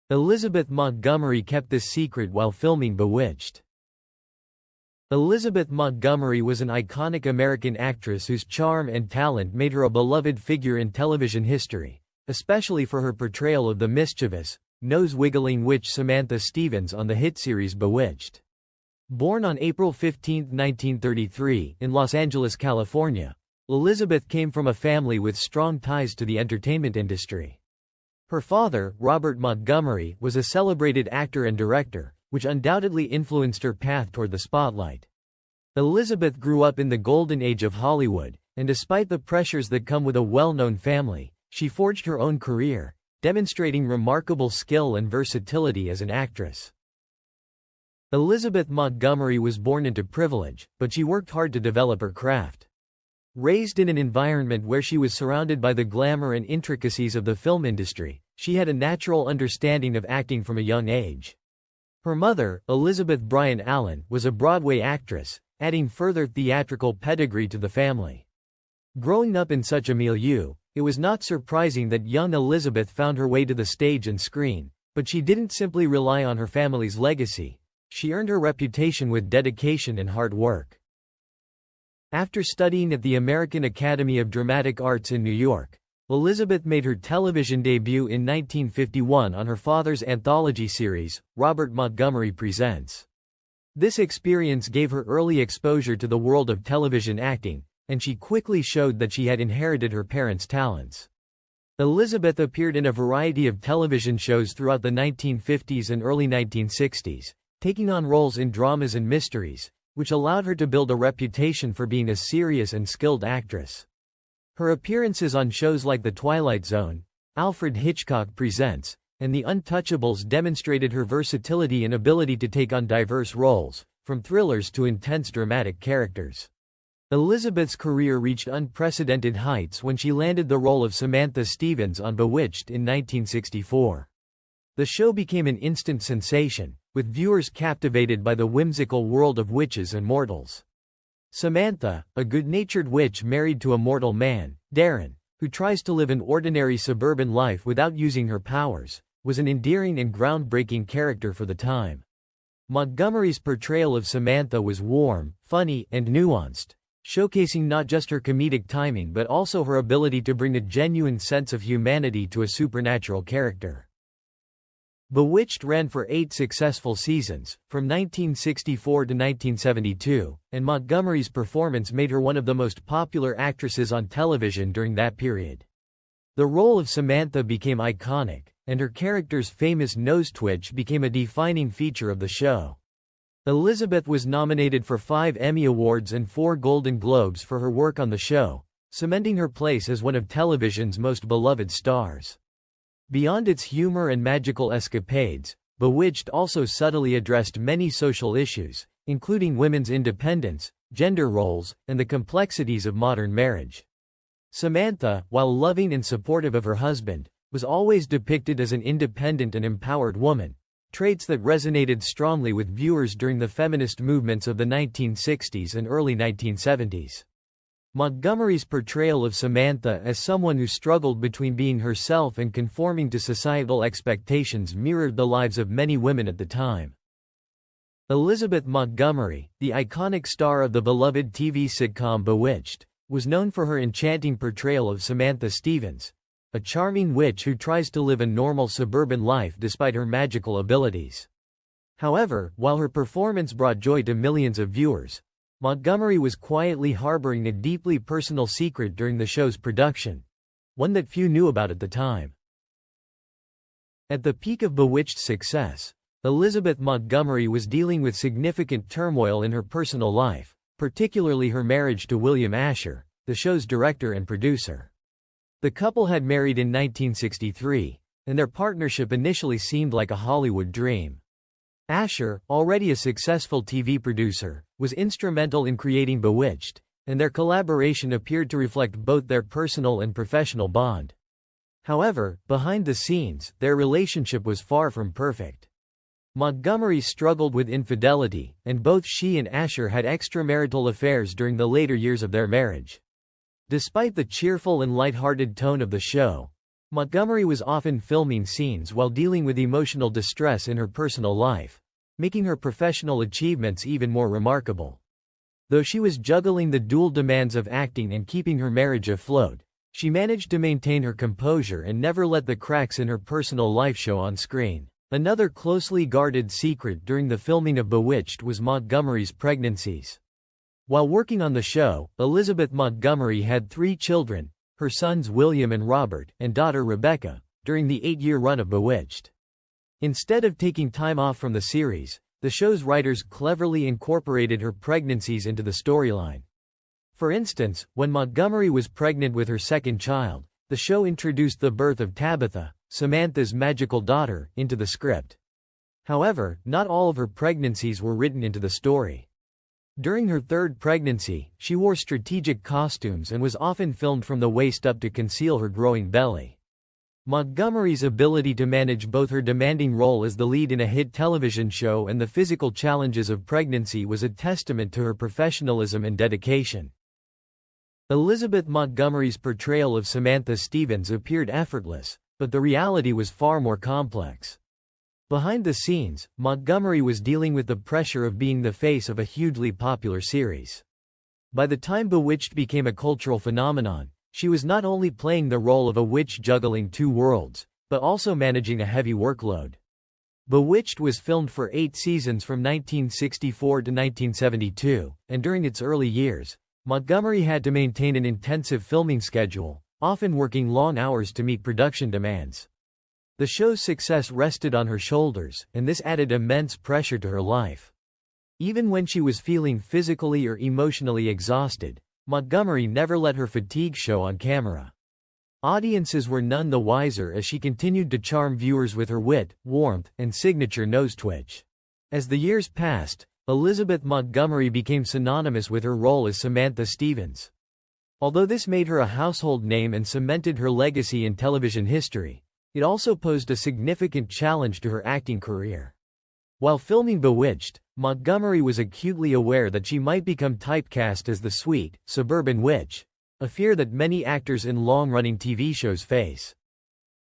Elizabeth Montgomery kept this secret while filming Bewitched. Elizabeth Montgomery was an iconic American actress whose charm and talent made her a beloved figure in television history, especially for her portrayal of the mischievous, nose-wiggling witch Samantha Stevens on the hit series Bewitched. Born on April 15, 1933, in Los Angeles, California, Elizabeth came from a family with strong ties to the entertainment industry. Her father, Robert Montgomery, was a celebrated actor and director, which undoubtedly influenced her path toward the spotlight. Elizabeth grew up in the golden age of Hollywood, and despite the pressures that come with a well-known family, she forged her own career, demonstrating remarkable skill and versatility as an actress. Elizabeth Montgomery was born into privilege, but she worked hard to develop her craft. Raised in an environment where she was surrounded by the glamour and intricacies of the film industry, she had a natural understanding of acting from a young age. Her mother, Elizabeth Bryan Allen, was a Broadway actress, adding further theatrical pedigree to the family. Growing up in such a milieu, it was not surprising that young Elizabeth found her way to the stage and screen, but she didn't simply rely on her family's legacy. She earned her reputation with dedication and hard work. After studying at the American Academy of Dramatic Arts in New York, Elizabeth made her television debut in 1951 on her father's anthology series, Robert Montgomery Presents. This experience gave her early exposure to the world of television acting, and she quickly showed that she had inherited her parents' talents. Elizabeth appeared in a variety of television shows throughout the 1950s and early 1960s, taking on roles in dramas and mysteries, which allowed her to build a reputation for being a serious and skilled actress. Her appearances on shows like The Twilight Zone, Alfred Hitchcock Presents, and The Untouchables demonstrated her versatility and ability to take on diverse roles, from thrillers to intense dramatic characters. Elizabeth's career reached unprecedented heights when she landed the role of Samantha Stevens on Bewitched in 1964. The show became an instant sensation, with viewers captivated by the whimsical world of witches and mortals. Samantha, a good-natured witch married to a mortal man, Darren, who tries to live an ordinary suburban life without using her powers, was an endearing and groundbreaking character for the time. Montgomery's portrayal of Samantha was warm, funny, and nuanced, showcasing not just her comedic timing but also her ability to bring a genuine sense of humanity to a supernatural character. Bewitched ran for 8 successful seasons, from 1964 to 1972, and Montgomery's performance made her one of the most popular actresses on television during that period. The role of Samantha became iconic, and her character's famous nose twitch became a defining feature of the show. Elizabeth was nominated for 5 Emmy Awards and 4 Golden Globes for her work on the show, cementing her place as one of television's most beloved stars. Beyond its humor and magical escapades, Bewitched also subtly addressed many social issues, including women's independence, gender roles, and the complexities of modern marriage. Samantha, while loving and supportive of her husband, was always depicted as an independent and empowered woman, traits that resonated strongly with viewers during the feminist movements of the 1960s and early 1970s. Montgomery's portrayal of Samantha as someone who struggled between being herself and conforming to societal expectations mirrored the lives of many women at the time. Elizabeth Montgomery, the iconic star of the beloved TV sitcom Bewitched, was known for her enchanting portrayal of Samantha Stevens, a charming witch who tries to live a normal suburban life despite her magical abilities. However, while her performance brought joy to millions of viewers, Montgomery was quietly harboring a deeply personal secret during the show's production, one that few knew about at the time. At the peak of Bewitched's success, Elizabeth Montgomery was dealing with significant turmoil in her personal life, particularly her marriage to William Asher, the show's director and producer. The couple had married in 1963, and their partnership initially seemed like a Hollywood dream. Asher, already a successful TV producer, was instrumental in creating Bewitched, and their collaboration appeared to reflect both their personal and professional bond. However, behind the scenes, their relationship was far from perfect. Montgomery struggled with infidelity, and both she and Asher had extramarital affairs during the later years of their marriage. Despite the cheerful and light-hearted tone of the show, Montgomery was often filming scenes while dealing with emotional distress in her personal life, making her professional achievements even more remarkable. Though she was juggling the dual demands of acting and keeping her marriage afloat, she managed to maintain her composure and never let the cracks in her personal life show on screen. Another closely guarded secret during the filming of Bewitched was Montgomery's pregnancies. While working on the show, Elizabeth Montgomery had 3 children, her sons William and Robert, and daughter Rebecca, during the 8-year run of Bewitched. Instead of taking time off from the series, the show's writers cleverly incorporated her pregnancies into the storyline. For instance, when Montgomery was pregnant with her second child, the show introduced the birth of Tabitha, Samantha's magical daughter, into the script. However, not all of her pregnancies were written into the story. During her third pregnancy, she wore strategic costumes and was often filmed from the waist up to conceal her growing belly. Montgomery's ability to manage both her demanding role as the lead in a hit television show and the physical challenges of pregnancy was a testament to her professionalism and dedication. Elizabeth Montgomery's portrayal of Samantha Stevens appeared effortless, but the reality was far more complex. Behind the scenes, Montgomery was dealing with the pressure of being the face of a hugely popular series. By the time Bewitched became a cultural phenomenon, she was not only playing the role of a witch juggling 2 worlds, but also managing a heavy workload. Bewitched was filmed for 8 seasons from 1964 to 1972, and during its early years, Montgomery had to maintain an intensive filming schedule, often working long hours to meet production demands. The show's success rested on her shoulders, and this added immense pressure to her life. Even when she was feeling physically or emotionally exhausted, Montgomery never let her fatigue show on camera. Audiences were none the wiser as she continued to charm viewers with her wit, warmth, and signature nose twitch. As the years passed, Elizabeth Montgomery became synonymous with her role as Samantha Stevens. Although this made her a household name and cemented her legacy in television history, it also posed a significant challenge to her acting career. While filming Bewitched, Montgomery was acutely aware that she might become typecast as the sweet, suburban witch, a fear that many actors in long-running TV shows face.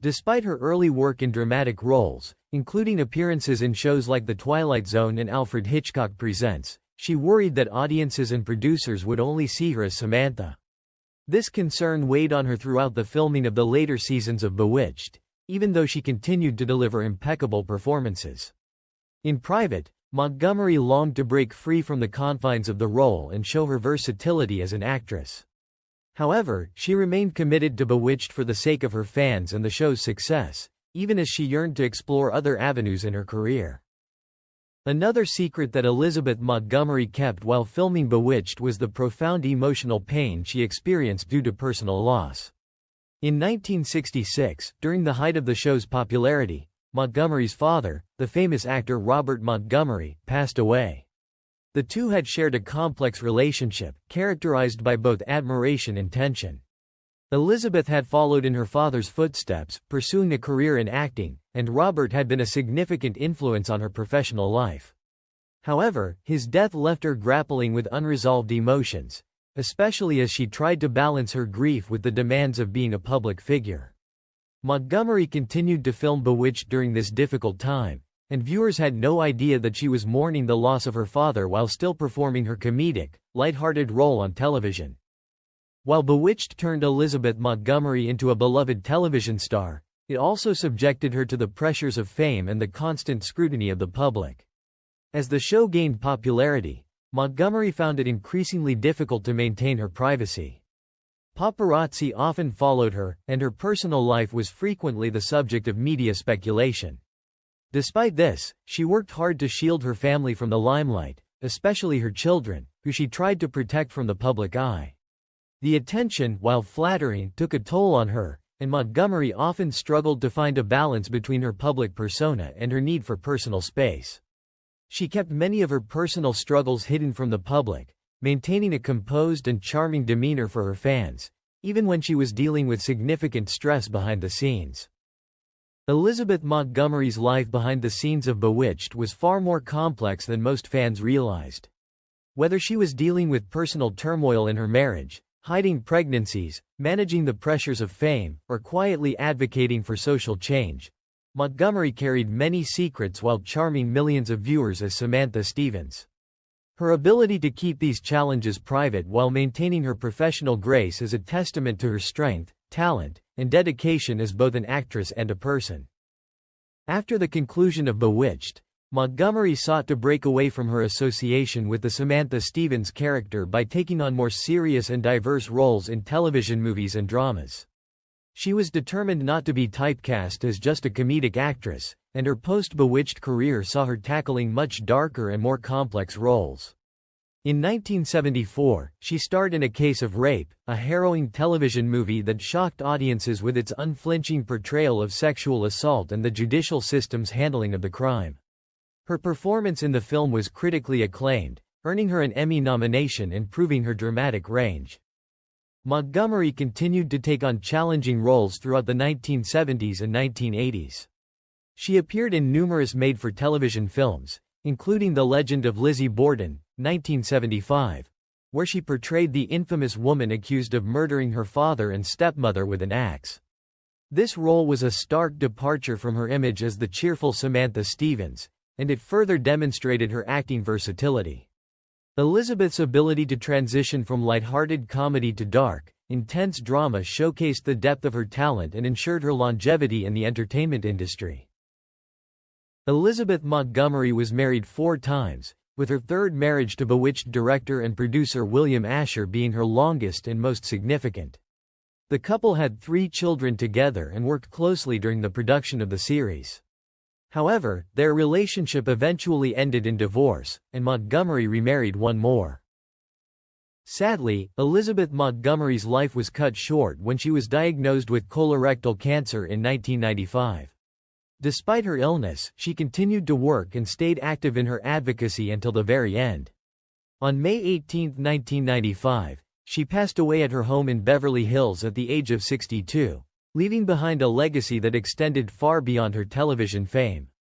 Despite her early work in dramatic roles, including appearances in shows like The Twilight Zone and Alfred Hitchcock Presents, she worried that audiences and producers would only see her as Samantha. This concern weighed on her throughout the filming of the later seasons of Bewitched, even though she continued to deliver impeccable performances. In private, Montgomery longed to break free from the confines of the role and show her versatility as an actress. However, she remained committed to Bewitched for the sake of her fans and the show's success, even as she yearned to explore other avenues in her career. Another secret that Elizabeth Montgomery kept while filming Bewitched was the profound emotional pain she experienced due to personal loss. In 1966, during the height of the show's popularity, Montgomery's father, the famous actor Robert Montgomery, passed away. The two had shared a complex relationship, characterized by both admiration and tension. Elizabeth had followed in her father's footsteps, pursuing a career in acting, and Robert had been a significant influence on her professional life. However, his death left her grappling with unresolved emotions, especially as she tried to balance her grief with the demands of being a public figure. Montgomery continued to film Bewitched during this difficult time, and viewers had no idea that she was mourning the loss of her father while still performing her comedic, lighthearted role on television. While Bewitched turned Elizabeth Montgomery into a beloved television star, it also subjected her to the pressures of fame and the constant scrutiny of the public. As the show gained popularity, Montgomery found it increasingly difficult to maintain her privacy. Paparazzi often followed her, and her personal life was frequently the subject of media speculation. Despite this, she worked hard to shield her family from the limelight, especially her children, who she tried to protect from the public eye. The attention, while flattering, took a toll on her, and Montgomery often struggled to find a balance between her public persona and her need for personal space. She kept many of her personal struggles hidden from the public, maintaining a composed and charming demeanor for her fans, even when she was dealing with significant stress behind the scenes. Elizabeth Montgomery's life behind the scenes of Bewitched was far more complex than most fans realized. Whether she was dealing with personal turmoil in her marriage, hiding pregnancies, managing the pressures of fame, or quietly advocating for social change. Montgomery carried many secrets while charming millions of viewers as Samantha Stevens. Her ability to keep these challenges private while maintaining her professional grace is a testament to her strength, talent, and dedication as both an actress and a person. After the conclusion of Bewitched, Montgomery sought to break away from her association with the Samantha Stevens character by taking on more serious and diverse roles in television movies and dramas. She was determined not to be typecast as just a comedic actress, and her post-Bewitched career saw her tackling much darker and more complex roles. In 1974, she starred in A Case of Rape, a harrowing television movie that shocked audiences with its unflinching portrayal of sexual assault and the judicial system's handling of the crime. Her performance in the film was critically acclaimed, earning her an Emmy nomination and proving her dramatic range. Montgomery continued to take on challenging roles throughout the 1970s and 1980s. She appeared in numerous made-for-television films, including The Legend of Lizzie Borden, 1975, where she portrayed the infamous woman accused of murdering her father and stepmother with an axe. This role was a stark departure from her image as the cheerful Samantha Stevens, and it further demonstrated her acting versatility. Elizabeth's ability to transition from lighthearted comedy to dark, intense drama showcased the depth of her talent and ensured her longevity in the entertainment industry. Elizabeth Montgomery was married 4 times, with her third marriage to Bewitched director and producer William Asher being her longest and most significant. The couple had 3 children together and worked closely during the production of the series. However, their relationship eventually ended in divorce, and Montgomery remarried one more. Sadly, Elizabeth Montgomery's life was cut short when she was diagnosed with colorectal cancer in 1995. Despite her illness, she continued to work and stayed active in her advocacy until the very end. On May 18, 1995, she passed away at her home in Beverly Hills at the age of 62, leaving behind a legacy that extended far beyond her television fame.